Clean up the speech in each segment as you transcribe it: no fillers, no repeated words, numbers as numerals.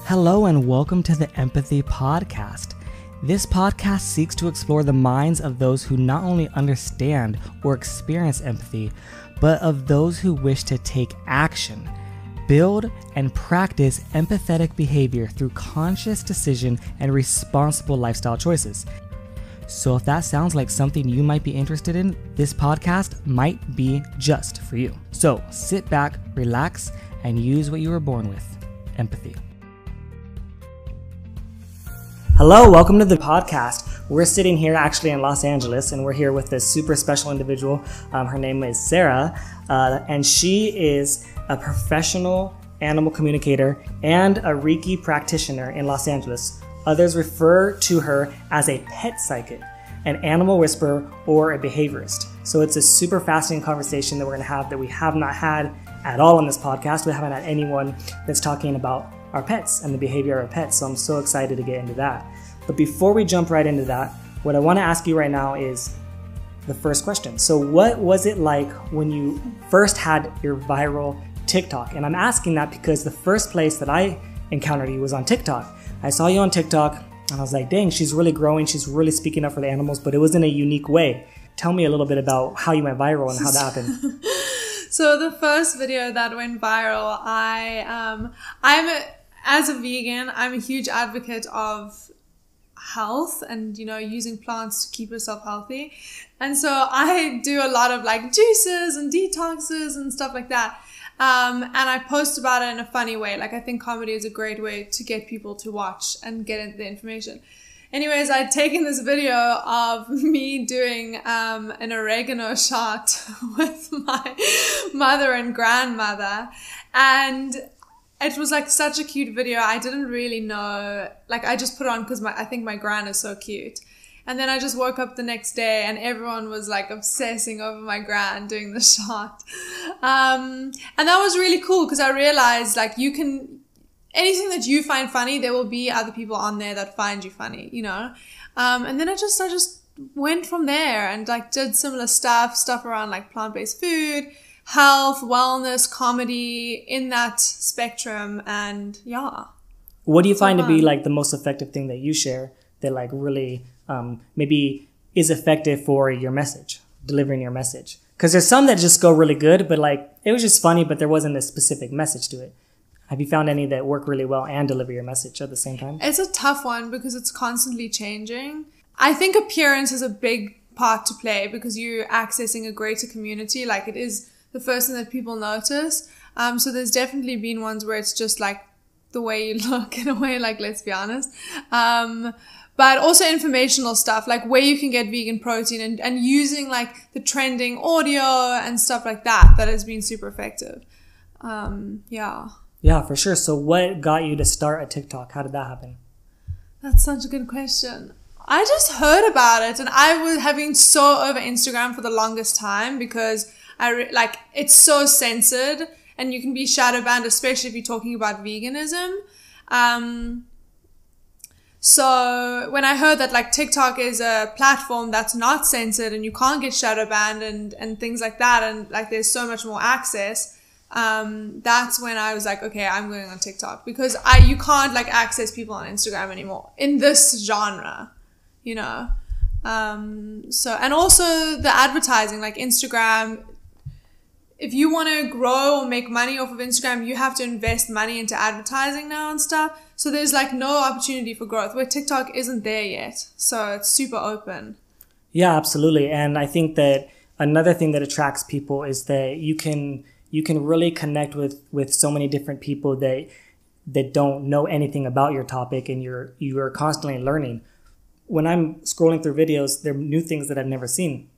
Hello and welcome to the Empathy Podcast. This podcast seeks to explore the minds of those who not only understand or experience empathy, but of those who wish to take action, build, and practice empathetic behavior through conscious decision and responsible lifestyle choices. So if that sounds like something you might be interested in, this podcast might be just for you. So sit back, relax, and use what you were born with, empathy. Hello, welcome to the podcast. We're sitting here actually in Los Angeles, and we're here with this super special individual. Her name is Sarah, and she is a professional animal communicator and a Reiki practitioner in Los Angeles. Others refer to her as a pet psychic, an animal whisperer, or a behaviorist. So it's a super fascinating conversation that we're going to have that we have not had at all on this podcast. We haven't had anyone that's talking about our pets and the behavior of our pets. So I'm so excited to get into that. But before we jump right into that, what I want to ask you right now is the first question. So what was it like when you first had your viral TikTok? And I'm asking that because the first place that I encountered you was on TikTok. I saw you on TikTok and I was like, dang, she's really growing. She's really speaking up for the animals, but it was in a unique way. Tell me a little bit about how you went viral and how that happened. So the first video that went viral, as a vegan, I'm a huge advocate of health and, using plants to keep yourself healthy. And so I do a lot of like juices and detoxes and stuff like that. And I post about it in a funny way. Like, I think comedy is a great way to get people to watch and get the information. Anyways, I'd taken this video of me doing an oregano shot with my mother and grandmother. And it was like such a cute video. I didn't really know, like I just put it on because I think my gran is so cute. And then I just woke up the next day and everyone was like obsessing over my gran doing the shot. And that was really cool because I realized like anything that you find funny, there will be other people on there that find you funny, And then I just went from there and like did similar stuff around like plant-based food, health, wellness, comedy, in that spectrum. And yeah. What do you find to be like the most effective thing that you share that like really maybe is effective for your message, delivering your message? Because there's some that just go really good, but like it was just funny, but there wasn't a specific message to it. Have you found any that work really well and deliver your message at the same time? It's a tough one because it's constantly changing. I think appearance is a big part to play because you're accessing a greater community. Like, it is the first thing that people notice. So there's definitely been ones where it's just like the way you look in a way, like, let's be honest. But also informational stuff, like where you can get vegan protein and using like the trending audio and stuff like that has been super effective. Yeah. Yeah, for sure. So what got you to start a TikTok? How did that happen? That's such a good question. I just heard about it and I was having so over Instagram for the longest time because it's so censored and you can be shadow banned, especially if you're talking about veganism. So when I heard that like TikTok is a platform that's not censored and you can't get shadow banned and things like that, and like there's so much more access, that's when I was like, okay, I'm going on TikTok because you can't like access people on Instagram anymore in this genre, So, and also the advertising, like Instagram, if you want to grow or make money off of Instagram, you have to invest money into advertising now and stuff. So there's like no opportunity for growth where TikTok isn't there yet. So it's super open. Yeah, absolutely. And I think that another thing that attracts people is that you can really connect with so many different people that don't know anything about your topic, and you are constantly learning. When I'm scrolling through videos, there are new things that I've never seen.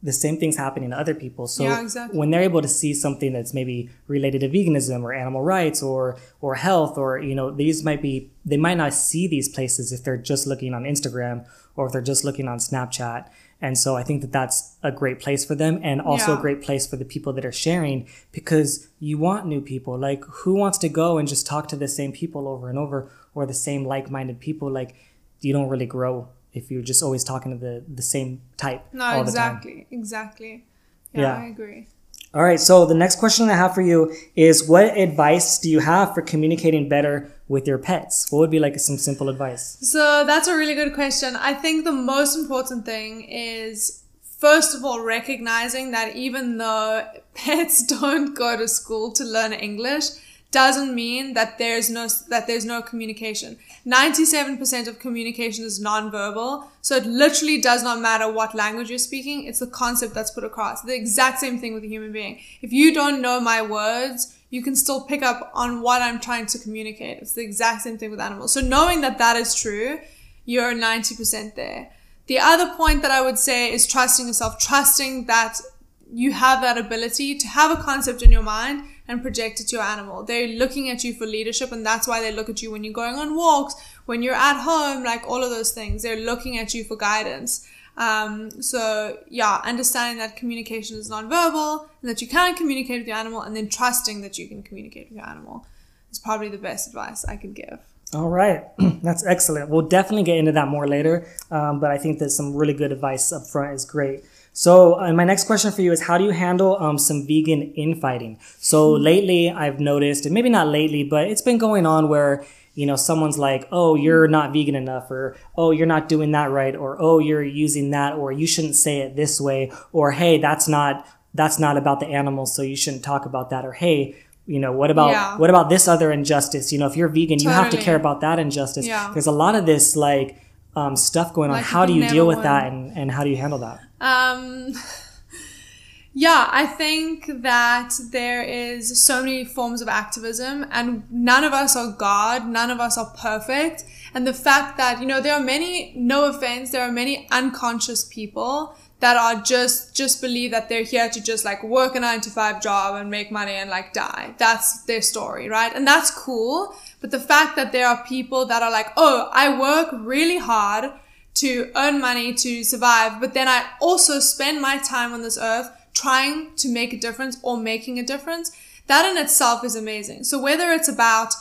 The same thing's happening to other people. So yeah, exactly. When they're able to see something that's maybe related to veganism or animal rights or health, or they might not see these places if they're just looking on Instagram or if they're just looking on Snapchat. And so I think that that's a great place for them, and also a great place for the people that are sharing, because you want new people. Like, who wants to go and just talk to the same people over and over, or the same like-minded people? Like, you don't really grow if you're just always talking to the same type all the time. Exactly. Yeah, I agree. All right, so the next question I have for you is, what advice do you have for communicating better with your pets? What would be like some simple advice? So that's a really good question. I think the most important thing is, first of all, recognizing that even though pets don't go to school to learn English, doesn't mean that there's no communication. 97% of communication is nonverbal. So it literally does not matter what language you're speaking. It's the concept that's put across. The exact same thing with a human being. If you don't know my words, you can still pick up on what I'm trying to communicate. It's the exact same thing with animals. So knowing that that is true, you're 90% there. The other point that I would say is trusting yourself, trusting that you have that ability to have a concept in your mind and project it to your animal. They're looking at you for leadership, and that's why they look at you when you're going on walks, when you're at home, like all of those things. They're looking at you for guidance. So yeah, understanding that communication is nonverbal and that you can communicate with your animal, and then trusting that you can communicate with your animal is probably the best advice I could give. All right. That's excellent. We'll definitely get into that more later. But I think that some really good advice up front is great. So my next question for you is, how do you handle some vegan infighting? So lately I've noticed, and maybe not lately, but it's been going on where, you know, someone's like, oh, you're not vegan enough, or, oh, you're not doing that right, or, oh, you're using that, or you shouldn't say it this way, or, hey, that's not about the animals, so you shouldn't talk about that, or, hey, you know, what about this other injustice? You know, if you're vegan, you have to care about that injustice. Yeah. There's a lot of this like stuff going on. Like, how do you deal with that, and how do you handle that? Yeah, I think that there is so many forms of activism, and none of us are God, none of us are perfect. And the fact that, you know, there are many, no offense, there are many unconscious people that are just believe that they're here to just like work a 9-to-5 job and make money and like die. That's their story, right? And that's cool. But the fact that there are people that are like, oh, I work really hard to earn money to survive, but then I also spend my time on this earth trying to make a difference or making a difference, that in itself is amazing. So whether it's about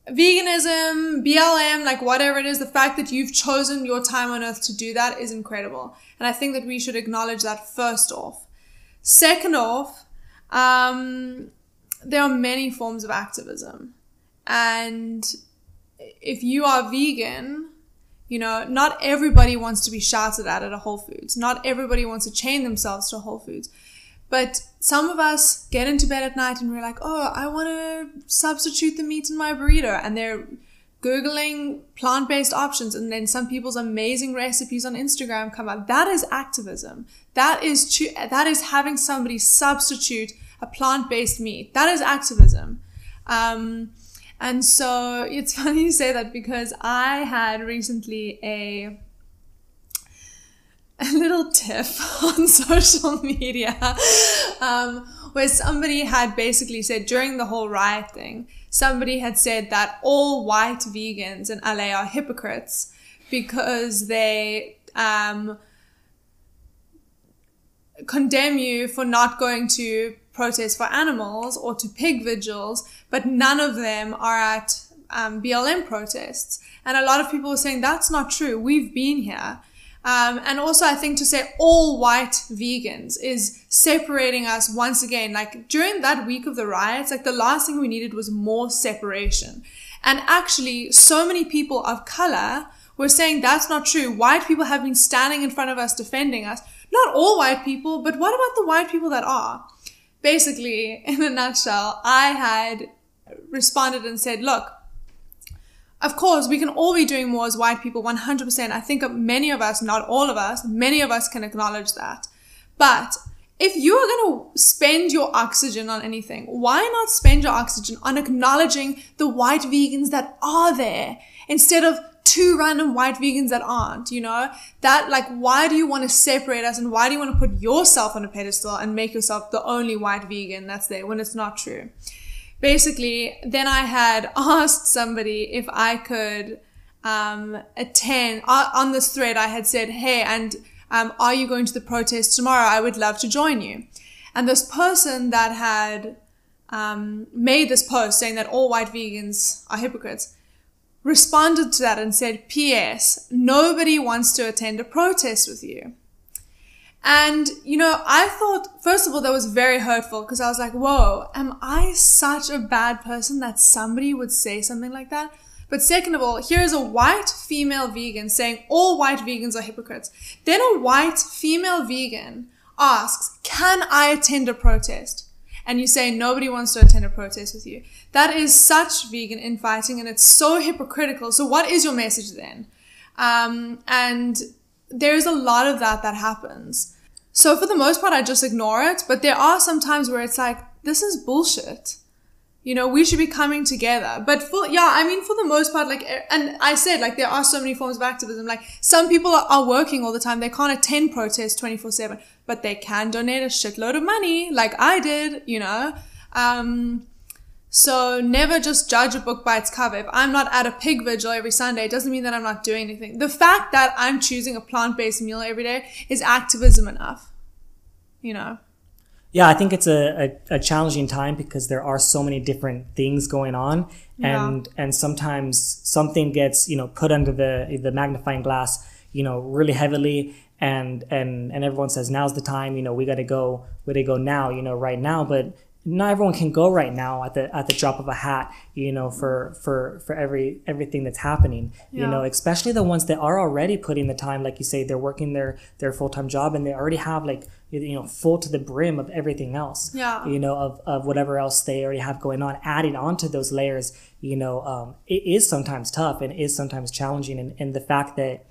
veganism, BLM, like whatever it is, the fact that you've chosen your time on earth to do that is incredible. And I think that we should acknowledge that first off. Second off, there are many forms of activism. And if you are vegan, you know, not everybody wants to be shouted at a Whole Foods. Not everybody wants to chain themselves to Whole Foods. But some of us get into bed at night and we're like, oh, I want to substitute the meat in my burrito. And they're Googling plant-based options. And then some people's amazing recipes on Instagram come up. That is activism. That is having somebody substitute a plant-based meat. That is activism. And so it's funny you say that, because I had recently a little tiff on social media where somebody had basically said, during the whole riot thing, somebody had said that all white vegans in LA are hypocrites because they condemn you for not going to protest for animals or to pig vigils, but none of them are at BLM protests. And a lot of people were saying that's not true. We've been here. And also I think to say all white vegans is separating us once again. Like during that week of the riots, like the last thing we needed was more separation. And actually so many people of color were saying that's not true. White people have been standing in front of us defending us. Not all white people, but what about the white people that are? Basically, in a nutshell, I had responded and said, look, of course, we can all be doing more as white people, 100%. I think many of us, not all of us, many of us can acknowledge that. But if you are going to spend your oxygen on anything, why not spend your oxygen on acknowledging the white vegans that are there instead of 2 random white vegans that aren't, you know? That, like, why do you want to separate us, and why do you want to put yourself on a pedestal and make yourself the only white vegan that's there when it's not true? Basically, then I had asked somebody if I could attend. On this thread, I had said, hey, and are you going to the protest tomorrow? I would love to join you. And this person that had made this post saying that all white vegans are hypocrites responded to that and said, P.S. nobody wants to attend a protest with you. And, you know, I thought, first of all, that was very hurtful because I was like, whoa, am I such a bad person that somebody would say something like that? But second of all, here is a white female vegan saying all white vegans are hypocrites. Then a white female vegan asks, can I attend a protest? And you say nobody wants to attend a protest with you. That is such vegan infighting, and it's so hypocritical. So what is your message then? And there's a lot of that happens. So for the most part, I just ignore it. But there are some times where it's like, this is bullshit. You know, we should be coming together. But for the most part, like, and I said, like, there are so many forms of activism. Like, some people are working all the time. They can't attend protests 24/7, but they can donate a shitload of money, like I did, you know. So never just judge a book by its cover. If I'm not at a pig vigil every Sunday, it doesn't mean that I'm not doing anything. The fact that I'm choosing a plant-based meal every day is activism enough, you know. Yeah, I think it's a challenging time because there are so many different things going on, and sometimes something gets, you know, put under the magnifying glass, you know, really heavily, and everyone says now's the time, you know, we got to go now, you know, right now, but not everyone can go right now at the drop of a hat, you know, for everything that's happening, you know, especially the ones that are already putting the time, like you say, they're working their full-time job and they already have, like, you know, full to the brim of everything else, you know, of whatever else they already have going on. Adding on to those layers, you know, it is sometimes tough and it is sometimes challenging, and the fact that,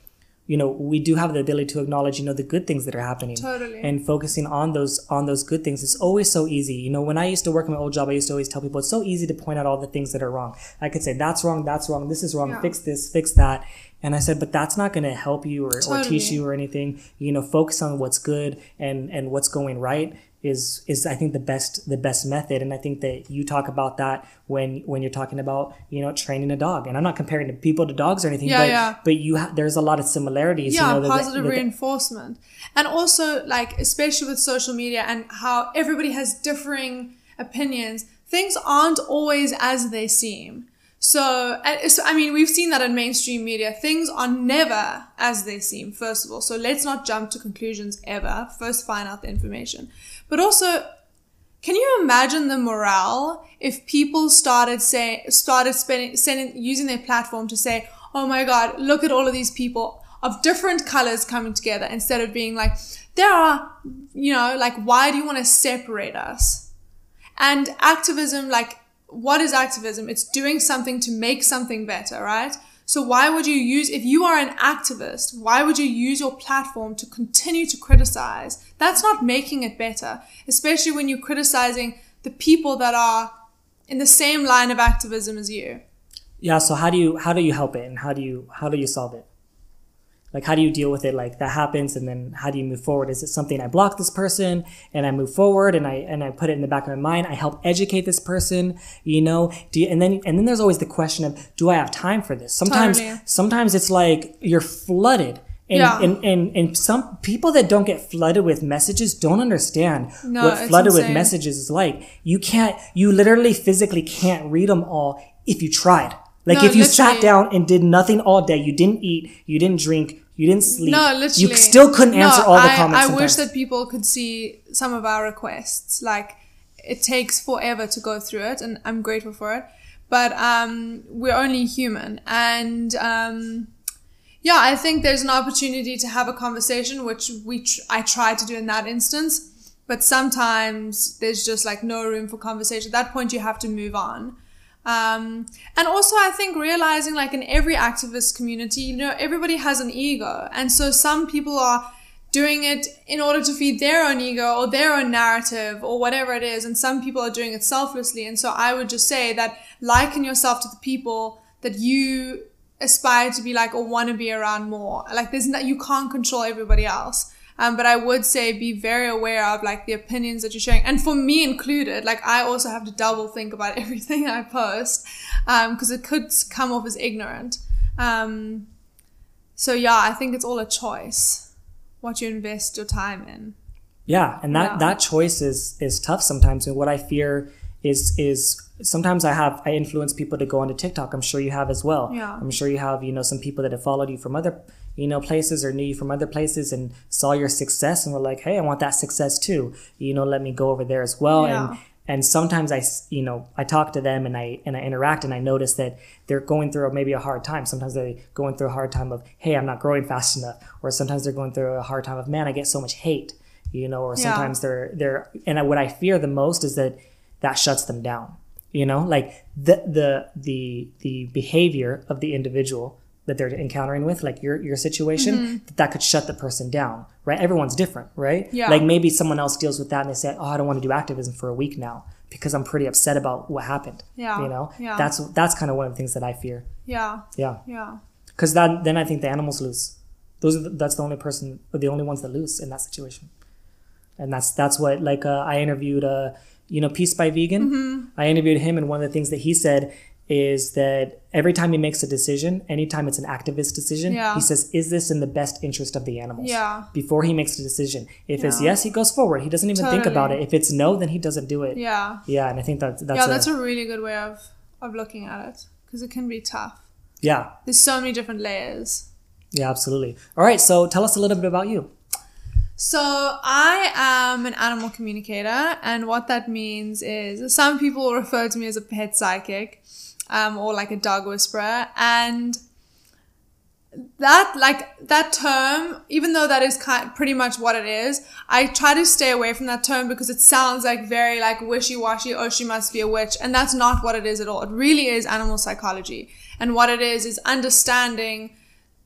you know, we do have the ability to acknowledge, you know, the good things that are happening. Totally. And focusing on those good things is always so easy. You know, when I used to work in my old job, I used to always tell people it's so easy to point out all the things that are wrong. I could say, that's wrong, this is wrong, fix this, fix that. And I said, but that's not going to help you or teach you or anything. You know, focus on what's good and what's going right is I think the best method. And I think that you talk about that when you're talking about, you know, training a dog. And I'm not comparing the people to dogs or anything, but there's a lot of similarities. Yeah, you know, positive reinforcement. And also, like, especially with social media and how everybody has differing opinions, things aren't always as they seem. So, I mean, we've seen that in mainstream media. Things are never as they seem, first of all. So let's not jump to conclusions ever. First, find out the information. But also, can you imagine the morale if people started using their platform to say, oh my God, look at all of these people of different colors coming together, instead of being like, there are, you know, like, why do you want to separate us? And activism, like, what is activism? It's doing something to make something better, right? So why would you if you are an activist, why would you use your platform to continue to criticize? That's not making it better, especially when you're criticizing the people that are in the same line of activism as you. Yeah. So how do you help it, and how do you solve it? Like, how do you deal with it? Like, that happens, and then how do you move forward? Is it something I block this person and I move forward and I put it in the back of my mind? I help educate this person, you know? And then there's always the question of, do I have time for this? Sometimes it's like you're flooded. And some people that don't get flooded with messages don't understand what flooded with messages is like. You literally physically can't read them all if you tried. Like, if you sat down and did nothing all day, you didn't eat, you didn't drink, you didn't sleep. No, literally. You still couldn't answer all the comments. I wish that people could see some of our requests. Like, it takes forever to go through it, and I'm grateful for it. But we're only human. And I think there's an opportunity to have a conversation, which I try to do in that instance. But sometimes there's just, like, no room for conversation. At that point, you have to move on. And also, I think realizing, like, in every activist community, you know, everybody has an ego. And so some people are doing it in order to feed their own ego or their own narrative or whatever it is. And some people are doing it selflessly. And so I would just say that liken yourself to the people that you aspire to be like or want to be around more. Like, you can't control everybody else. But I would say be very aware of, like, the opinions that you're sharing. And for me included, like, I also have to double think about everything I post, because it could come off as ignorant. So yeah, I think it's all a choice, what you invest your time in. Yeah. And that choice is tough sometimes. And what I fear is sometimes I influence people to go onto TikTok. I'm sure you have as well. Yeah. I'm sure you have, some people that have followed you from other, places, or knew you from other places and saw your success and were like, hey, I want that success too. Let me go over there as well. Yeah. And sometimes I talk to them and I interact, and I notice that they're going through maybe a hard time. Sometimes they're going through a hard time of, hey, I'm not growing fast enough. Or sometimes they're going through a hard time of, man, I get so much hate, or sometimes they're, and what I fear the most is that shuts them down, like the behavior of the individual that they're encountering with, like your situation, that could shut the person down, right? Everyone's different, right? Yeah. Like maybe someone else deals with that and they say, oh, I don't want to do activism for a week now because I'm pretty upset about what happened. Yeah. Yeah. That's kind of one of the things that I fear. Yeah. Yeah. Yeah. Because then I think the animals lose. That's the only ones that lose in that situation. And that's what, like, I interviewed, Peace by Vegan. I interviewed him, and one of the things that he said is that every time he makes a decision, anytime it's an activist decision, he says, is this in the best interest of the animals? Yeah. Before he makes the decision. If it's yes, he goes forward. He doesn't even think about it. If it's no, then he doesn't do it. Yeah. Yeah, and I think that's a really good way of looking at it, because it can be tough. Yeah. There's so many different layers. Yeah, absolutely. All right, so tell us a little bit about you. So I am an animal communicator, and what that means is some people refer to me as a pet psychic, or like a dog whisperer, and that term, even though that is pretty much what it is, I try to stay away from that term because it sounds like very like wishy-washy, oh, she must be a witch, and that's not what it is at all. It really is animal psychology, and what it is understanding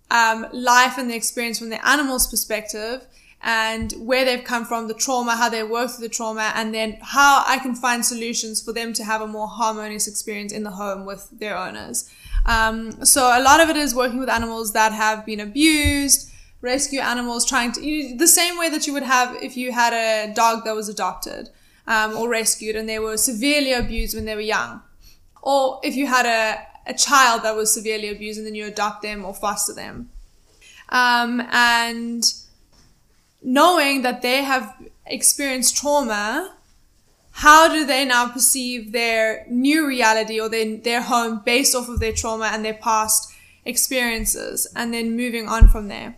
life and the experience from the animal's perspective, and where they've come from, the trauma, how they work through the trauma, and then how I can find solutions for them to have a more harmonious experience in the home with their owners. So a lot of it is working with animals that have been abused, rescue animals, the same way that you would have if you had a dog that was adopted, or rescued and they were severely abused when they were young. Or if you had a child that was severely abused and then you adopt them or foster them. And knowing that they have experienced trauma, how do they now perceive their new reality or their home based off of their trauma and their past experiences, and then moving on from there.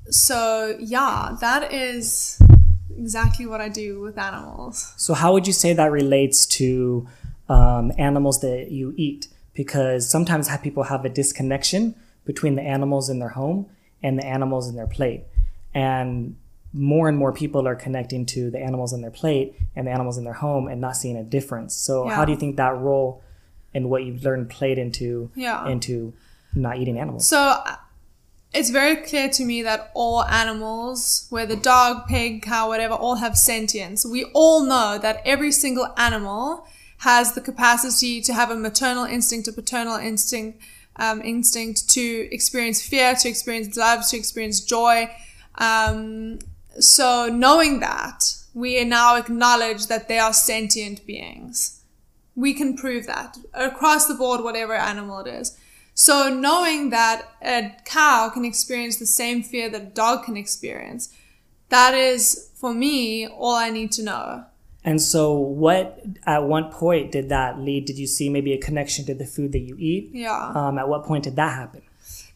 So yeah, that is exactly what I do with animals. So how would you say that relates to animals that you eat? Because sometimes people have a disconnection between the animals in their home and the animals in their plate. And more people are connecting to the animals in their plate and the animals in their home and not seeing a difference. So how do you think that role and what you've learned played into not eating animals? So it's very clear to me that all animals, whether dog, pig, cow, whatever, all have sentience. We all know that every single animal has the capacity to have a maternal instinct, a paternal instinct, to experience fear, to experience love, to experience joy. So knowing that, we now acknowledge that they are sentient beings. We can prove that across the board, whatever animal it is. So knowing that a cow can experience the same fear that a dog can experience, that is, for me, all I need to know. And so at what point did that lead? Did you see maybe a connection to the food that you eat? Yeah. At what point did that happen?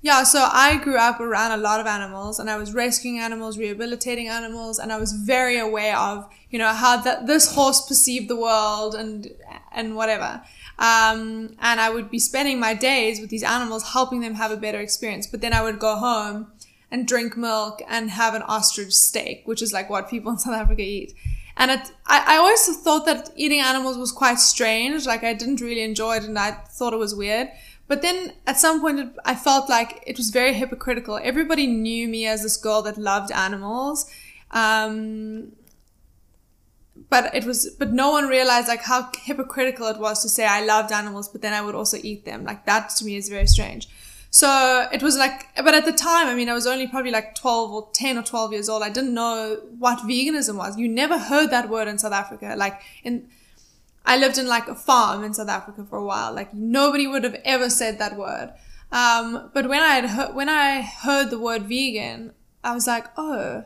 Yeah, so I grew up around a lot of animals, and I was rescuing animals, rehabilitating animals, and I was very aware of, how this horse perceived the world and whatever. And I would be spending my days with these animals, helping them have a better experience. But then I would go home and drink milk and have an ostrich steak, which is like what people in South Africa eat. And I always thought that eating animals was quite strange. Like, I didn't really enjoy it and I thought it was weird. But then at some point I felt like it was very hypocritical. Everybody knew me as this girl that loved animals. But no one realized like how hypocritical it was to say I loved animals, but then I would also eat them. Like, that to me is very strange. So it was like, but at the time, I was only probably like 10 or 12 years old. I didn't know what veganism was. You never heard that word in South Africa. I lived in like a farm in South Africa for a while. Like, nobody would have ever said that word. But when I heard the word vegan, I was like, oh,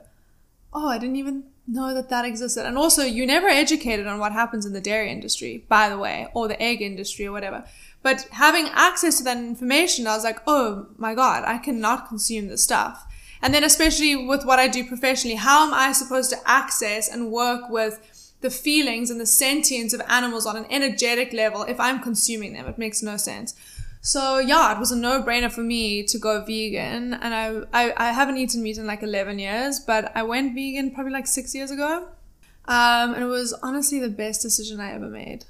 I didn't even know that existed. And also, you're never educated on what happens in the dairy industry, by the way, or the egg industry or whatever. But having access to that information, I was like, oh my God, I cannot consume this stuff. And then especially with what I do professionally, how am I supposed to access and work with the feelings and the sentience of animals on an energetic level if I'm consuming them? It makes no sense. So yeah, it was a no-brainer for me to go vegan. And I haven't eaten meat in like 11 years, but I went vegan probably like 6 years ago. And it was honestly the best decision I ever made.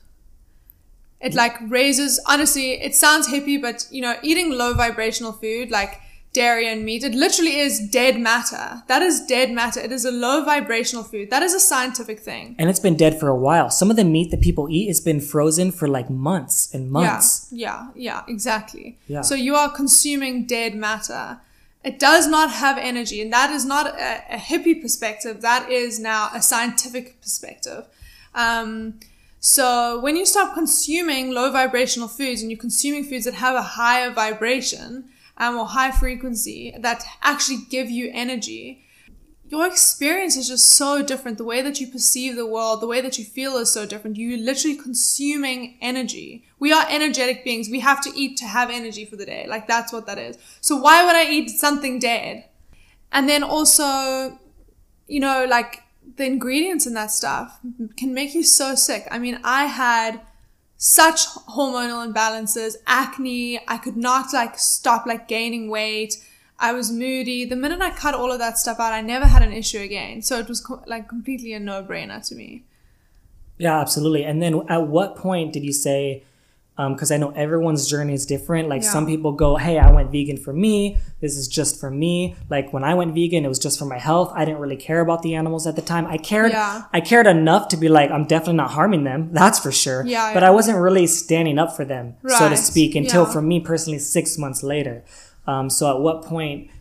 It like raises, honestly, it sounds hippie, but you know, eating low vibrational food like dairy and meat, it literally is dead matter. That is dead matter. It is a low vibrational food. That is a scientific thing. And it's been dead for a while. Some of the meat that people eat has been frozen for like months and months. Yeah, exactly. Yeah. So you are consuming dead matter. It does not have energy. And that is not a hippie perspective. That is now a scientific perspective. So when you stop consuming low vibrational foods and you're consuming foods that have a higher vibration, or high frequency that actually give you energy, your experience is just so different. The way that you perceive the world, the way that you feel is so different. You're literally consuming energy. We are energetic beings. We have to eat to have energy for the day. Like that's what that is. So why would I eat something dead? And then also, you know, like the ingredients in that stuff can make you so sick. I mean, I had such hormonal imbalances, acne. I could not like stop like gaining weight. I was moody. The minute I cut all of that stuff out, I never had an issue again. So it was like completely a no-brainer to me. Yeah, absolutely. And then at what point did you say, because I know everyone's journey is different. Like some people go, hey, I went vegan for me. This is just for me. Like when I went vegan, it was just for my health. I didn't really care about the animals at the time. I cared enough to be like, I'm definitely not harming them. That's for sure. But I wasn't really standing up for them, so to speak, until for me personally, 6 months later. So at what point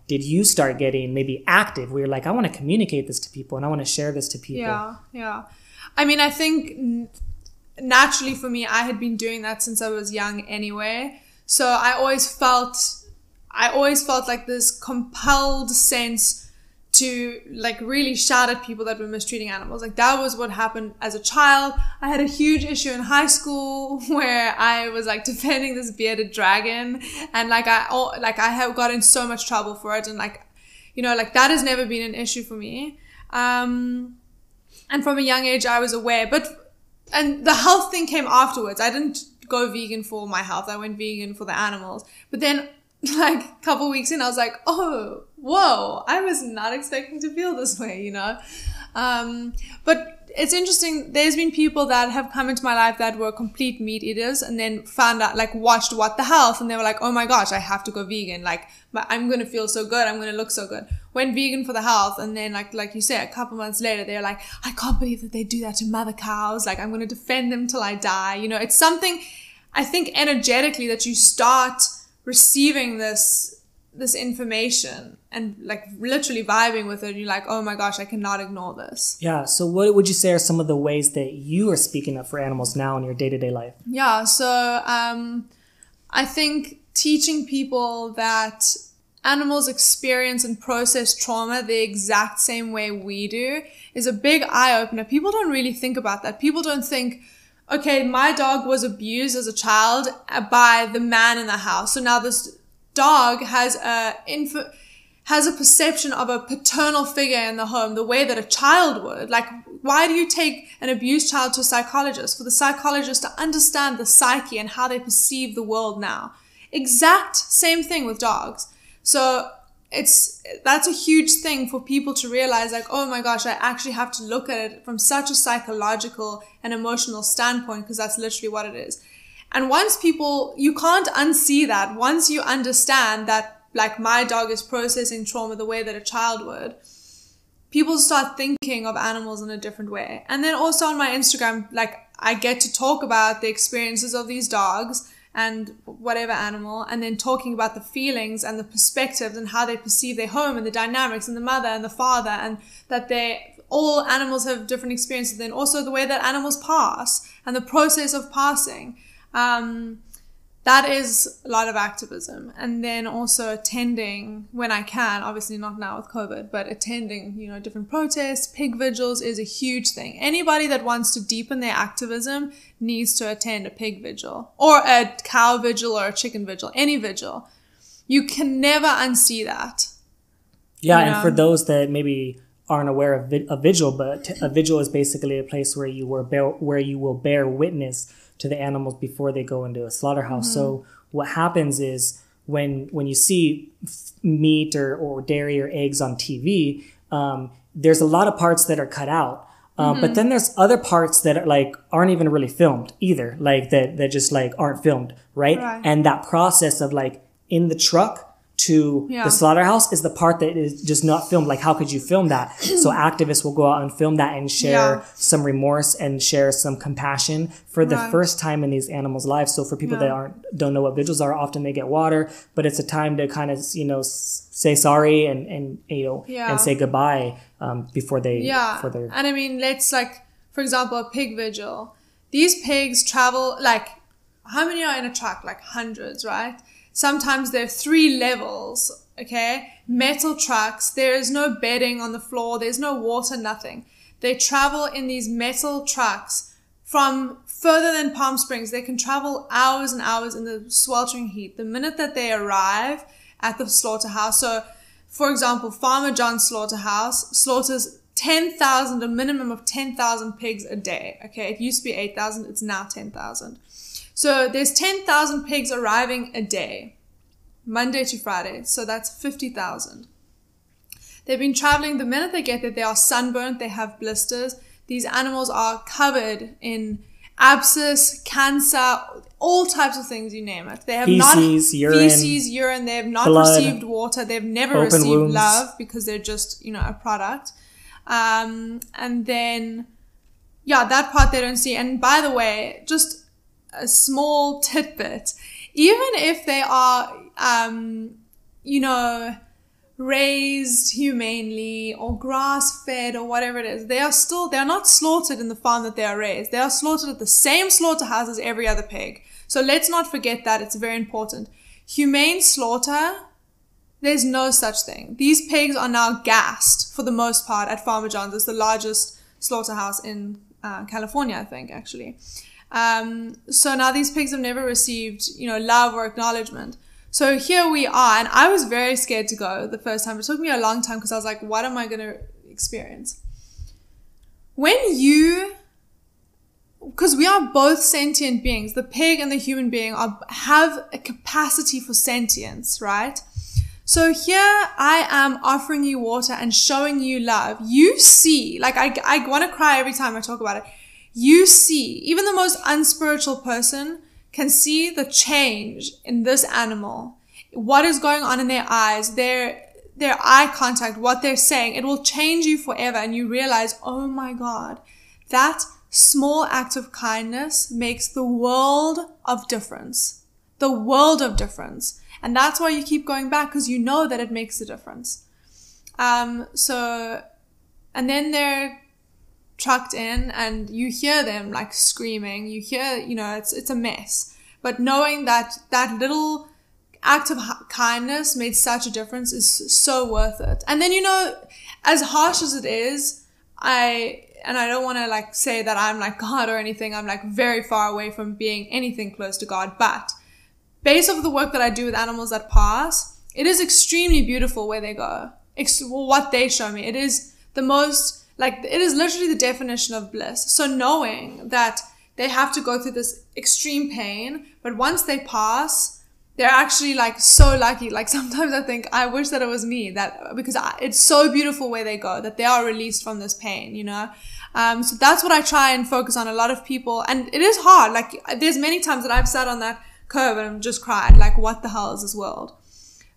did you start getting maybe active? Where you're like, I want to communicate this to people and I want to share this to people. Yeah. I mean, I think naturally for me, I had been doing that since I was young anyway. So I always felt like this compelled sense to like really shout at people that were mistreating animals. Like that was what happened as a child. I had a huge issue in high school where I was like defending this bearded dragon, and I have got in so much trouble for it. And like, you know, like that has never been an issue for me. And from a young age, I was aware, and the health thing came afterwards. I didn't go vegan for my health. I went vegan for the animals. But then like a couple weeks in, I was like, oh, whoa, I was not expecting to feel this way, you know? But it's interesting. There's been people that have come into my life that were complete meat eaters and then found out, like watched What the Health, and they were like, oh my gosh, I have to go vegan. Like I'm going to feel so good. I'm going to look so good. Went vegan for the health. And then like you said, a couple months later, they're like, I can't believe that they do that to mother cows. Like I'm going to defend them till I die. You know, it's something I think energetically that you start receiving this information and like literally vibing with it. And you're like, oh my gosh, I cannot ignore this. Yeah. So what would you say are some of the ways that you are speaking up for animals now in your day-to-day life? Yeah. So, I think teaching people that animals experience and process trauma the exact same way we do is a big eye-opener. People don't really think about that. People don't think, okay, my dog was abused as a child by the man in the house. So now this dog has a perception of a paternal figure in the home the way that a child would. Like, why do you take an abused child to a psychologist? For the psychologist to understand the psyche and how they perceive the world now. Exact same thing with dogs. So that's a huge thing for people to realize, like, oh my gosh, I actually have to look at it from such a psychological and emotional standpoint, because that's literally what it is. And you can't unsee that. Once you understand that, like, my dog is processing trauma the way that a child would, people start thinking of animals in a different way. And then also on my Instagram, like, I get to talk about the experiences of these dogs and whatever animal, and then talking about the feelings and the perspectives and how they perceive their home and the dynamics and the mother and the father, and that all animals have different experiences. Then also the way that animals pass and the process of passing. that is a lot of activism. And then also attending when I can, obviously not now with COVID, but attending, you know, different protests, pig vigils is a huge thing. Anybody that wants to deepen their activism needs to attend a pig vigil or a cow vigil or a chicken vigil, any vigil. You can never unsee that. Yeah, you and know? for those that maybe aren't aware of a vigil, but a vigil is basically a place where you will bear witness to the animals before they go into a slaughterhouse. Mm-hmm. So what happens is when you see meat or dairy or eggs on TV, there's a lot of parts that are cut out. But then there's other parts that are, like, aren't even really filmed either, like that just like aren't filmed, right? And that process of like in the truck to the slaughterhouse is the part that is just not filmed. Like, how could you film that? So activists will go out and film that and share some remorse and share some compassion for the first time in these animals' lives. So for people that don't know what vigils are, often they get water, but it's a time to kind of, you know, say sorry and you know, and say goodbye before they're. And I mean, let's, like, for example, a pig vigil. These pigs travel, like, how many are in a truck? Like hundreds, right? Sometimes there are 3 levels, okay? Metal trucks. There is no bedding on the floor. There's no water, nothing. They travel in these metal trucks from further than Palm Springs. They can travel hours and hours in the sweltering heat. The minute that they arrive at the slaughterhouse. So, for example, Farmer John's slaughterhouse slaughters 10,000, a minimum of 10,000 pigs a day, okay? It used to be 8,000. It's now 10,000. So there's 10,000 pigs arriving a day, Monday to Friday. So that's 50,000. They've been traveling. The minute they get there, they are sunburnt. They have blisters. These animals are covered in abscess, cancer, all types of things, you name it. They have feces, urine. They have not blood, received water. They've never received wounds. love because they're just, you know, a product. And then, that part they don't see. And by the way, just a small tidbit, even if they are, you know, raised humanely or grass fed or whatever it is, they're not slaughtered in the farm that they are raised. They are slaughtered at the same slaughterhouse as every other pig. So let's not forget that. It's very important. Humane slaughter, there's no such thing. These pigs are now gassed for the most part at Farmer John's. It's the largest slaughterhouse in California, I think, actually. So now these pigs have never received, you know, love or acknowledgement. So here we are, and I was very scared to go the first time. It took me a long time because I was like, what am I going to experience? Because we are both sentient beings, the pig and the human being have a capacity for sentience, right? So here I am offering you water and showing you love. You see, like I want to cry every time I talk about it. You see, even the most unspiritual person can see the change in this animal, what is going on in their eyes, their eye contact, what they're saying. It will change you forever, and you realize, oh my God, that small act of kindness makes the world of difference. The world of difference. And that's why you keep going back, because you know that it makes a difference. And then they're trucked in and you hear them like screaming. You hear, you know, it's a mess. But knowing that that little act of kindness made such a difference is so worth it. And then, you know, as harsh as it is, I don't want to like say that I'm like God or anything. I'm like very far away from being anything close to God. But based off of the work that I do with animals that pass, it is extremely beautiful where they go. What they show me. It is the most, like, it is literally the definition of bliss. So knowing that they have to go through this extreme pain, but once they pass, they're actually like so lucky. Like sometimes I think I wish that it was me, because it's so beautiful where they go, that they are released from this pain, you know? So that's what I try and focus on. A lot of people, and it is hard. Like there's many times that I've sat on that curve and I've just cried, like, what the hell is this world?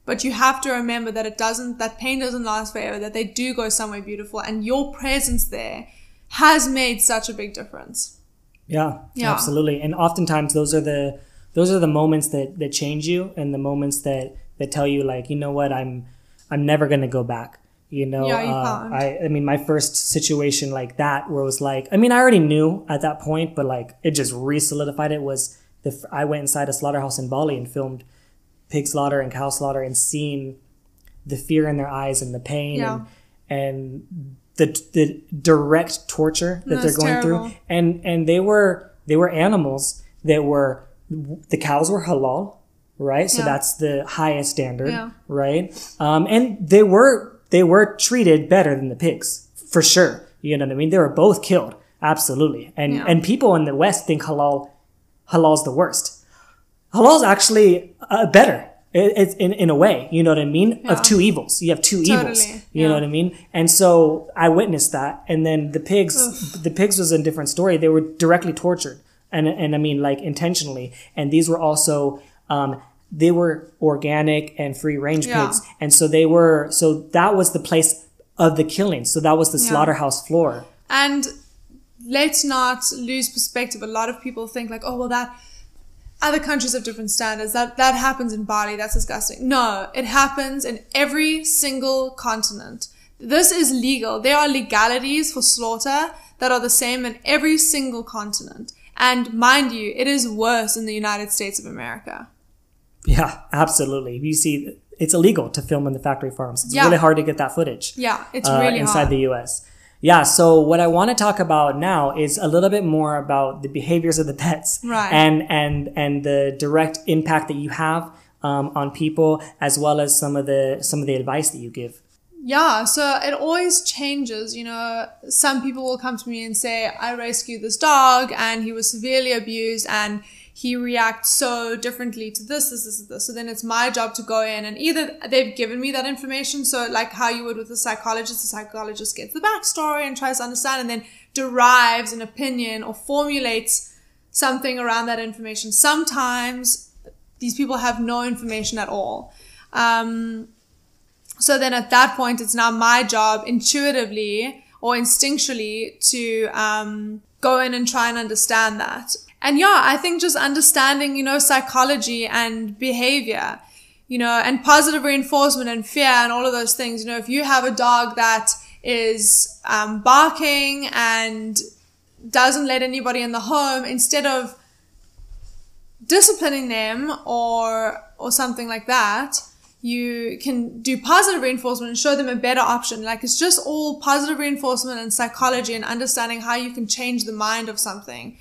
But you have to remember that that pain doesn't last forever, that they do go somewhere beautiful, and your presence there has made such a big difference. Yeah, absolutely. And oftentimes those are the moments that change you, and the moments that tell you, like, you know what, I'm never going to go back. You know, you can't. I mean, my first situation like that, where it was like, I mean, I already knew at that point, but like it just re-solidified it, was I went inside a slaughterhouse in Bali and filmed pig slaughter and cow slaughter, and seeing the fear in their eyes and the pain and the direct torture that they're going through. And they were animals that were, the cows were halal, right? So that's the highest standard, right? And they were treated better than the pigs, for sure. You know what I mean? They were both killed. Absolutely. And people in the West think halal's the worst. Halal's actually better. It's in a way, you know what I mean? Of two evils. You have two evils. You know what I mean? And so I witnessed that. And then the pigs was a different story. They were directly tortured. And I mean, like, intentionally. And these were also, they were organic and free range pigs. And so that was the place of the killing. So that was the slaughterhouse floor. And let's not lose perspective. A lot of people think like, oh, well, that other countries have different standards. That happens in Bali. That's disgusting. No, it happens in every single continent. This is legal. There are legalities for slaughter that are the same in every single continent. And mind you, it is worse in the United States of America. Yeah, absolutely. You see, it's illegal to film in the factory farms. It's really hard to get that footage. Yeah, it's really inside hard. the U.S. Yeah, so what I want to talk about now is a little bit more about the behaviors of the pets, right? And the direct impact that you have on people, as well as some of the advice that you give. Yeah, so it always changes. You know, some people will come to me and say, I rescued this dog and he was severely abused and he reacts so differently to this. So then it's my job to go in and either they've given me that information. So like how you would with the psychologist gets the backstory and tries to understand and then derives an opinion or formulates something around that information. Sometimes these people have no information at all. So then at that point, it's now my job intuitively or instinctually to go in and try and understand that. And yeah, I think just understanding, you know, psychology and behavior, you know, and positive reinforcement and fear and all of those things. You know, if you have a dog that is barking and doesn't let anybody in the home, instead of disciplining them or something like that, you can do positive reinforcement and show them a better option. Like, it's just all positive reinforcement and psychology and understanding how you can change the mind of something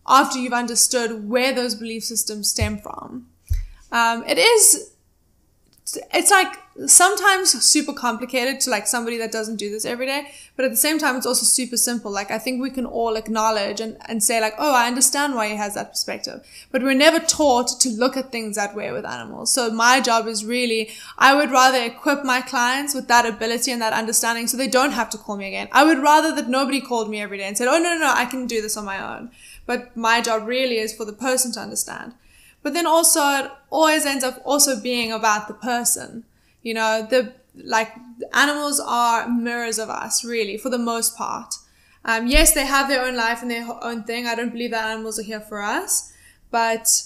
after you've understood where those belief systems stem from. It's like sometimes super complicated to like somebody that doesn't do this every day, but at the same time, it's also super simple. Like, I think we can all acknowledge and say like, oh, I understand why he has that perspective, but we're never taught to look at things that way with animals. So my job is really, I would rather equip my clients with that ability and that understanding so they don't have to call me again. I would rather that nobody called me every day and said, oh, no, I can do this on my own. But my job really is for the person to understand. But then also it always ends up also being about the person. You know, the animals are mirrors of us, really, for the most part. Yes, they have their own life and their own thing. I don't believe that animals are here for us, but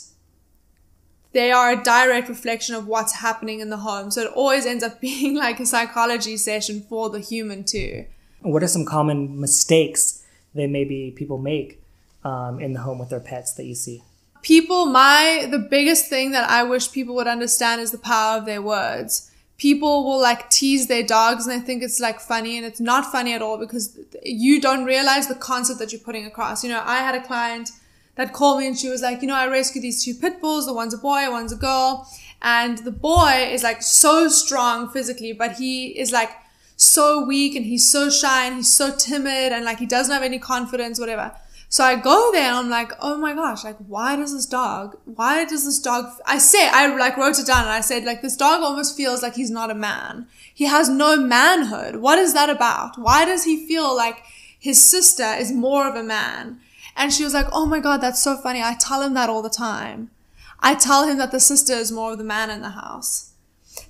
they are a direct reflection of what's happening in the home. So it always ends up being like a psychology session for the human too. What are some common mistakes that maybe people make in the home with their pets that you see? The biggest thing that I wish people would understand is the power of their words. People will like tease their dogs and they think it's like funny, and it's not funny at all because you don't realize the concept that you're putting across. You know, I had a client that called me and she was like, you know, I rescued these two pit bulls. The one's a boy, one's a girl. And the boy is like so strong physically, but he is like so weak and he's so shy and he's so timid and like he doesn't have any confidence, whatever. So I go there and I'm like, oh my gosh, like, why does this dog, I like wrote it down and I said, like, this dog almost feels like he's not a man. He has no manhood. What is that about? Why does he feel like his sister is more of a man? And she was like, oh my God, that's so funny. I tell him that all the time. I tell him that the sister is more of the man in the house.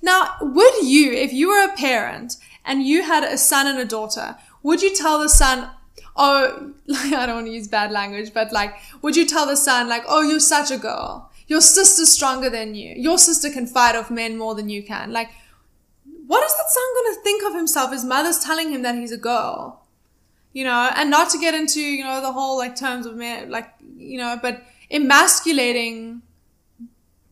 Now, would you, if you were a parent and you had a son and a daughter, would you tell the son, oh, like, I don't want to use bad language, but like, would you tell the son like, oh, you're such a girl. Your sister's stronger than you. Your sister can fight off men more than you can. Like, what is that son going to think of himself? His mother's telling him that he's a girl, you know, and not to get into, you know, the whole like terms of men, like, you know, but emasculating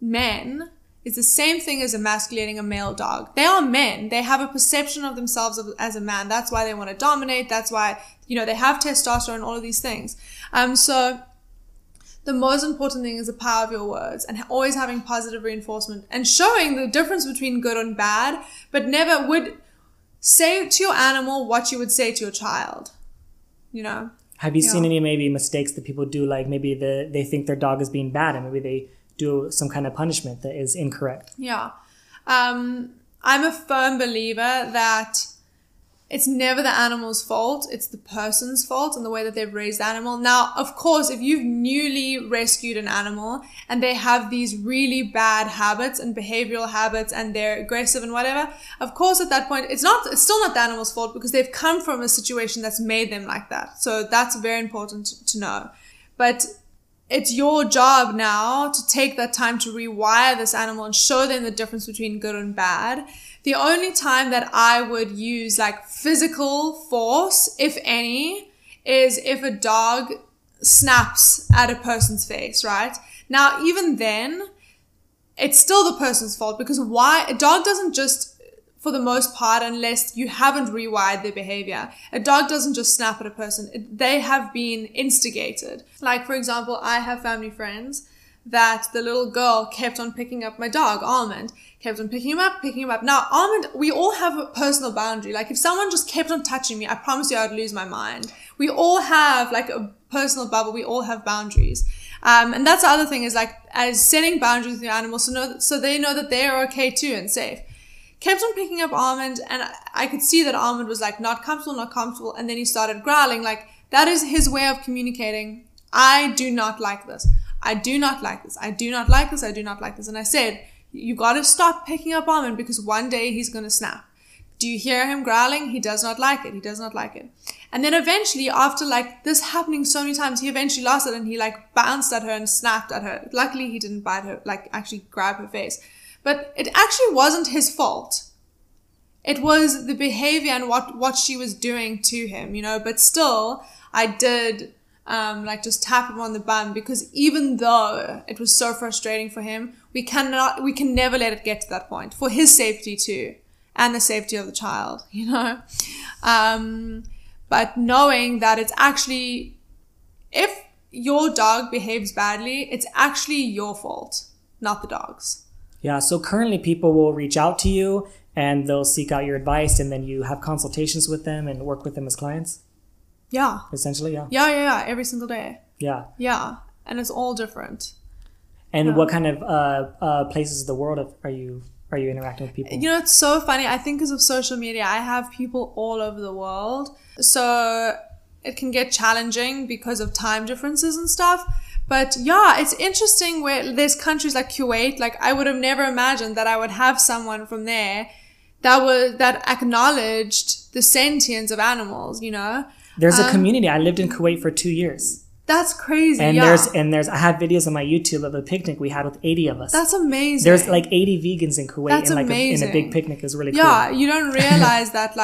men is the same thing as emasculating a male dog. They are men. They have a perception of themselves as a man. That's why they want to dominate. That's why, they have testosterone, all of these things. So the most important thing is the power of your words and always having positive reinforcement and showing the difference between good and bad, but never would say to your animal what you would say to your child, Have you seen any maybe mistakes that people do? Like maybe they think their dog is being bad and maybe they do some kind of punishment that is incorrect. Yeah. I'm a firm believer that it's never the animal's fault. It's the person's fault and the way that they've raised the animal. Now, of course, if you've newly rescued an animal and they have these really bad habits and behavioral habits and they're aggressive and whatever, of course, at that point, it's still not the animal's fault because they've come from a situation that's made them like that. So that's very important to know. But it's your job now to take that time to rewire this animal and show them the difference between good and bad. The only time that I would use like physical force, if any, is if a dog snaps at a person's face, right? Now, even then, it's still the person's fault because a dog doesn't just, for the most part, unless you haven't rewired their behavior, a dog doesn't just snap at a person. They have been instigated. Like, for example, I have family friends that the little girl kept on picking up my dog, Almond, kept on picking him up. Now, Almond, we all have a personal boundary. Like, if someone just kept on touching me, I promise you I'd lose my mind. We all have, like, a personal bubble. We all have boundaries. And that's the other thing is, like, as setting boundaries with your animals so they know that they're okay too and safe. Kept on picking up Almond, and I could see that Almond was, like, not comfortable, and then he started growling. Like, that is his way of communicating. I do not like this. I do not like this. I do not like this. I do not like this. And I said, you got to stop picking up Almond because one day he's going to snap. Do you hear him growling? He does not like it. He does not like it. And then eventually, after like this happening so many times, he eventually lost it and he like bounced at her and snapped at her. Luckily, he didn't bite her, like actually grab her face. But it actually wasn't his fault. It was the behavior and what she was doing to him, but still I did, just tap him on the bum because even though it was so frustrating for him, we can never let it get to that point for his safety too and the safety of the child, but knowing that it's actually, if your dog behaves badly, it's actually your fault, not the dog's. Yeah. So currently people will reach out to you and they'll seek out your advice and then you have consultations with them and work with them as clients? Yeah. Essentially, yeah. Yeah. Every single day. Yeah. Yeah. And it's all different. And what kind of places of the world are you interacting with people? It's so funny. I think because of social media, I have people all over the world. So it can get challenging because of time differences and stuff. But yeah, it's interesting where there's countries like Kuwait. Like I would have never imagined that I would have someone from there that acknowledged the sentience of animals, There's a community. I lived in Kuwait for 2 years. That's crazy. And yeah. there's I have videos on my YouTube of a picnic we had with 80 of us. That's amazing. There's like 80 vegans in Kuwait. That's and like amazing. in a big picnic is really cool. Yeah, you don't realize that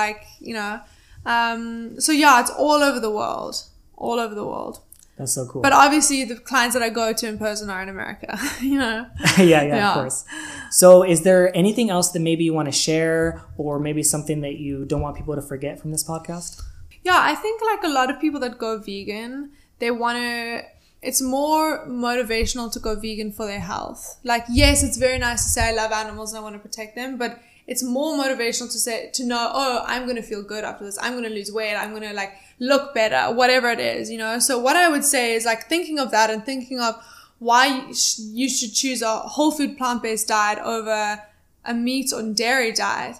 so yeah, it's all over the world. All over the world. That's so cool. But obviously the clients that I go to in person are in America, yeah, of course. So is there anything else that maybe you want to share or maybe something that you don't want people to forget from this podcast? Yeah, I think like a lot of people that go vegan, it's more motivational to go vegan for their health. Like, yes, it's very nice to say I love animals and I want to protect them, but it's more motivational to know, oh, I'm going to feel good after this. I'm going to lose weight. I'm going to like look better, whatever it is, So what I would say is like thinking of that and thinking of why you should choose a whole food plant-based diet over a meat or dairy diet.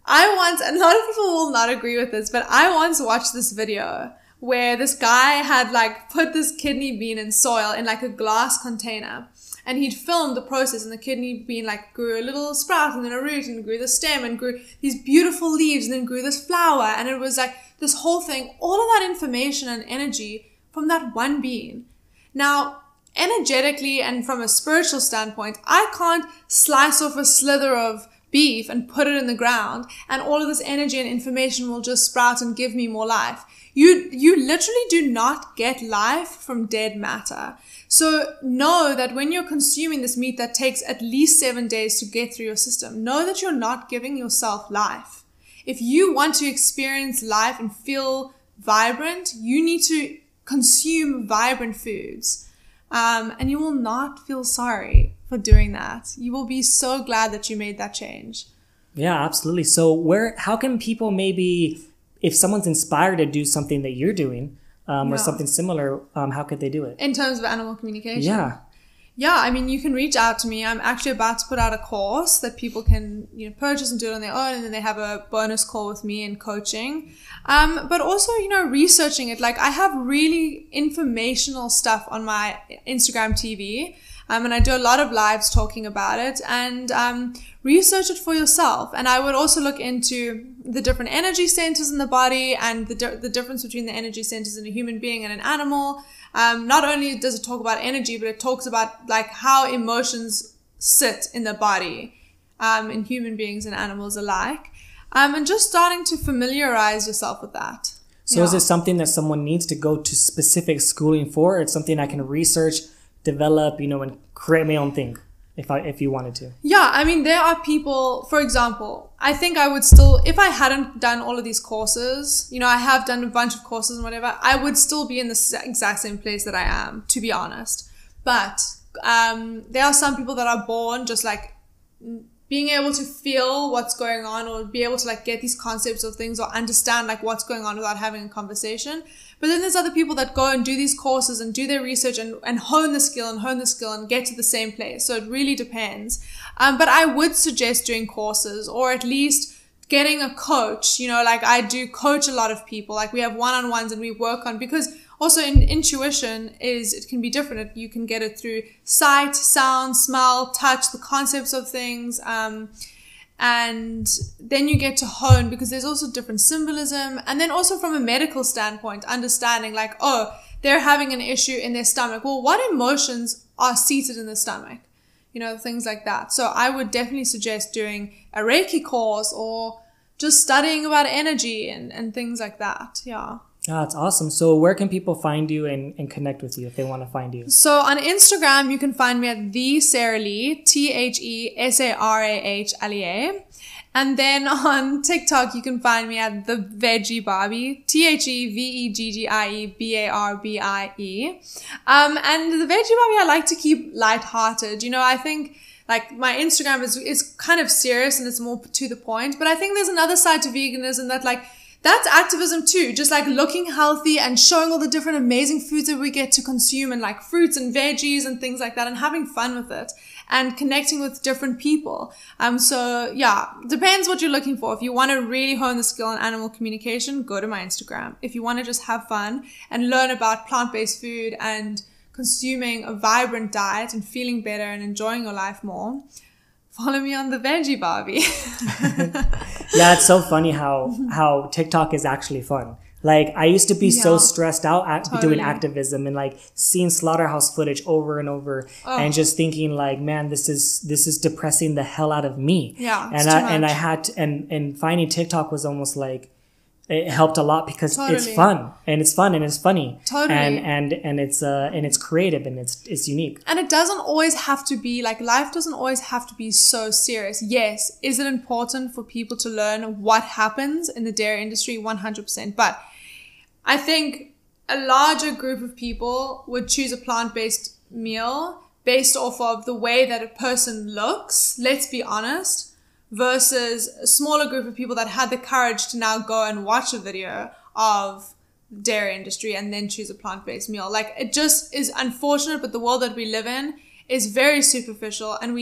A lot of people will not agree with this, but I once watched this video where this guy had like put this kidney bean in soil in like a glass container. And he'd filmed the process, and the kidney bean like grew a little sprout and then a root and grew the stem and grew these beautiful leaves and then grew this flower. And it was like this whole thing, all of that information and energy from that one bean. Now, energetically and from a spiritual standpoint, I can't slice off a slither of beef and put it in the ground and all of this energy and information will just sprout and give me more life. You literally do not get life from dead matter. So know that when you're consuming this meat that takes at least 7 days to get through your system, know that you're not giving yourself life. If you want to experience life and feel vibrant, you need to consume vibrant foods. And you will not feel sorry for doing that. You will be so glad that you made that change. Yeah, absolutely. So how can people maybe, if someone's inspired to do something that you're doing, or something similar, how could they do it? In terms of animal communication? Yeah, I mean, you can reach out to me. I'm actually about to put out a course that people can, purchase and do it on their own. And then they have a bonus call with me and coaching. But also, researching it. Like, I have really informational stuff on my Instagram TV. And I do a lot of lives talking about it, and research it for yourself. And I would also look into the different energy centers in the body and the difference between the energy centers in a human being and an animal. Not only does it talk about energy, but it talks about like how emotions sit in the body, in human beings and animals alike. And just starting to familiarize yourself with that. So is it something that someone needs to go to specific schooling for? Or it's something I can research, develop, and create my own thing if you wanted to? Yeah, I mean, there are people, for example, I think I would still, if I hadn't done all of these courses, I have done a bunch of courses and whatever, I would still be in the exact same place that I am, to be honest. But there are some people that are born just like being able to feel what's going on, or be able to like get these concepts of things, or understand like what's going on without having a conversation. But then there's other people that go and do these courses and do their research and hone the skill and get to the same place. So it really depends. But I would suggest doing courses, or at least getting a coach. Like I do coach a lot of people. Like we have one-on-ones and we work on, because also intuition it can be different. You can get it through sight, sound, smell, touch, the concepts of things. And then you get to hone, because there's also different symbolism. And then also from a medical standpoint, understanding like, oh, they're having an issue in their stomach. Well, what emotions are seated in the stomach? Things like that. So I would definitely suggest doing a Reiki course, or just studying about energy and things like that. Yeah. Oh, that's awesome. So where can people find you and connect with you if they want to find you? So on Instagram, you can find me at the Sarah Lee, TheSarahLea. And then on TikTok, you can find me at the Veggie Barbie, TheVeggieBarbie. And the Veggie Barbie, I like to keep lighthearted. I think like my Instagram is kind of serious and it's more to the point, but I think there's another side to veganism that like, that's activism too, just like looking healthy and showing all the different amazing foods that we get to consume, and like fruits and veggies and things like that, and having fun with it and connecting with different people. So yeah, depends what you're looking for. If you want to really hone the skill in animal communication, go to my Instagram. If you want to just have fun and learn about plant-based food and consuming a vibrant diet and feeling better and enjoying your life more, follow me on the Veggie Barbie. Yeah, it's so funny how TikTok is actually fun. Like I used to be so stressed out doing activism and like seeing slaughterhouse footage over and over and just thinking like, man, this is depressing the hell out of me. Yeah, and I had to, and finding TikTok was almost like, it helped a lot because it's fun and it's funny. Totally. And it's creative and it's unique. And it doesn't always have to be like, life doesn't always have to be so serious. Yes, is it important for people to learn what happens in the dairy industry? 100%. But I think a larger group of people would choose a plant-based meal based off of the way that a person looks, let's be honest, versus a smaller group of people that had the courage to now go and watch a video of dairy industry and then choose a plant-based meal. Like, it just is unfortunate, but the world that we live in is very superficial. And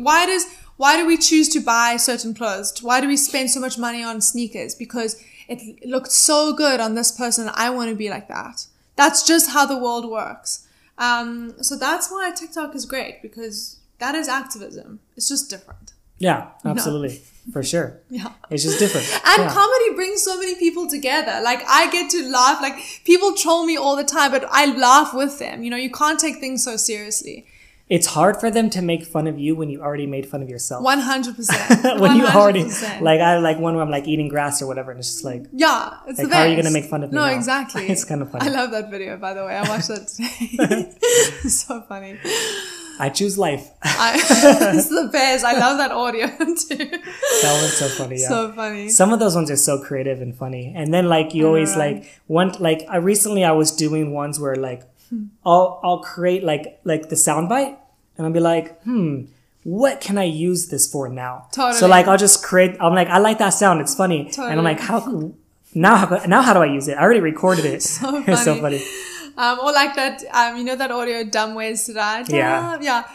why do we choose to buy certain clothes? Why do we spend so much money on sneakers? Because it looked so good on this person. I want to be like that. That's just how the world works. So that's why TikTok is great, because that is activism. It's just different. Yeah, absolutely. For sure. Yeah. It's just different. And comedy brings so many people together. Like, I get to laugh. Like, people troll me all the time, but I laugh with them. You can't take things so seriously. it's hard for them to make fun of you when you already made fun of yourself. 100%. When you already, 100%. like, I like one where I'm like eating grass or whatever, and it's just like, yeah, it's like, the best. how are you going to make fun of me No, now? exactly. It's kind of funny. I love that video, by the way. I watched that today. It's so funny. I choose life. It's the best. I love that audio too. That was so funny. Yeah. So funny. Some of those ones are so creative and funny. And then like you always like I was doing ones where like I'll create like the soundbite and I'll be like, what can I use this for now? Totally. So like I'll just create. I'm like, I like that sound. It's funny. Totally. And I'm like, now how do I use it? I already recorded it. So funny. It's so funny. Or like that, you know that audio, Dumb Ways to Die? Yeah. Yeah.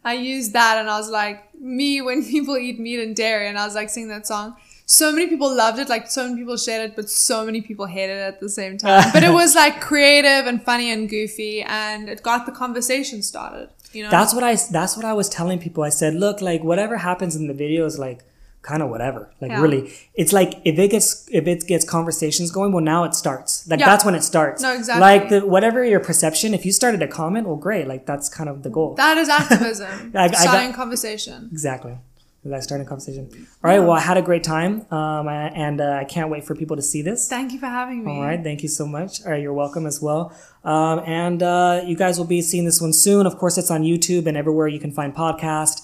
I used that and I was like, me when people eat meat and dairy, and I was like singing that song. So many people loved it, like so many people shared it, but so many people hated it at the same time. But it was like creative and funny and goofy, and it got the conversation started, you know? That's what I was telling people. I said, look, like whatever happens in the video is like kind of whatever. Like really, it's like if it gets conversations going, well now it starts. Like that's when it starts. No, exactly. Like whatever your perception, if you started a comment, well great. Like that's kind of the goal. That is activism. Starting conversation. Exactly. Like starting a conversation. All right. Well, I had a great time. I can't wait for people to see this. Thank you for having me. All right. Thank you so much. All right. You're welcome as well. You guys will be seeing this one soon. Of course, it's on YouTube and everywhere you can find podcast.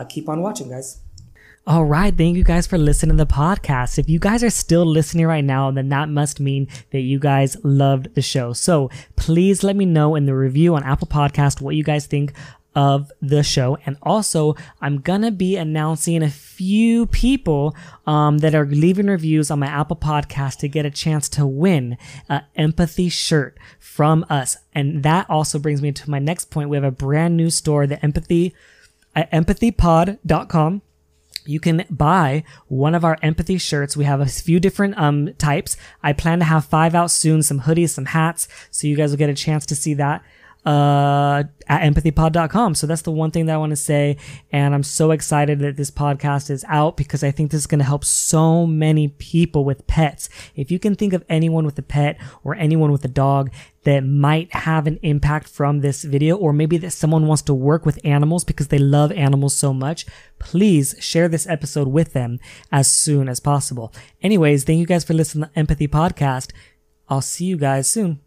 Keep on watching, guys. All right. Thank you guys for listening to the podcast. If you guys are still listening right now, then that must mean that you guys loved the show. So please let me know in the review on Apple Podcast what you guys think of the show. And also, I'm gonna be announcing a few people that are leaving reviews on my Apple Podcast to get a chance to win an empathy shirt from us. And that also brings me to my next point. We have a brand new store, the empathipod.com. You can buy one of our empathy shirts. We have a few different types. I plan to have 5 out soon, some hoodies, some hats. So you guys will get a chance to see that at empathipod.com. So that's the one thing that I want to say. And I'm so excited that this podcast is out because I think this is going to help so many people with pets. If you can think of anyone with a pet or anyone with a dog that might have an impact from this video, or maybe that someone wants to work with animals because they love animals so much, please share this episode with them as soon as possible. Anyways, thank you guys for listening to Empathy Podcast. I'll see you guys soon.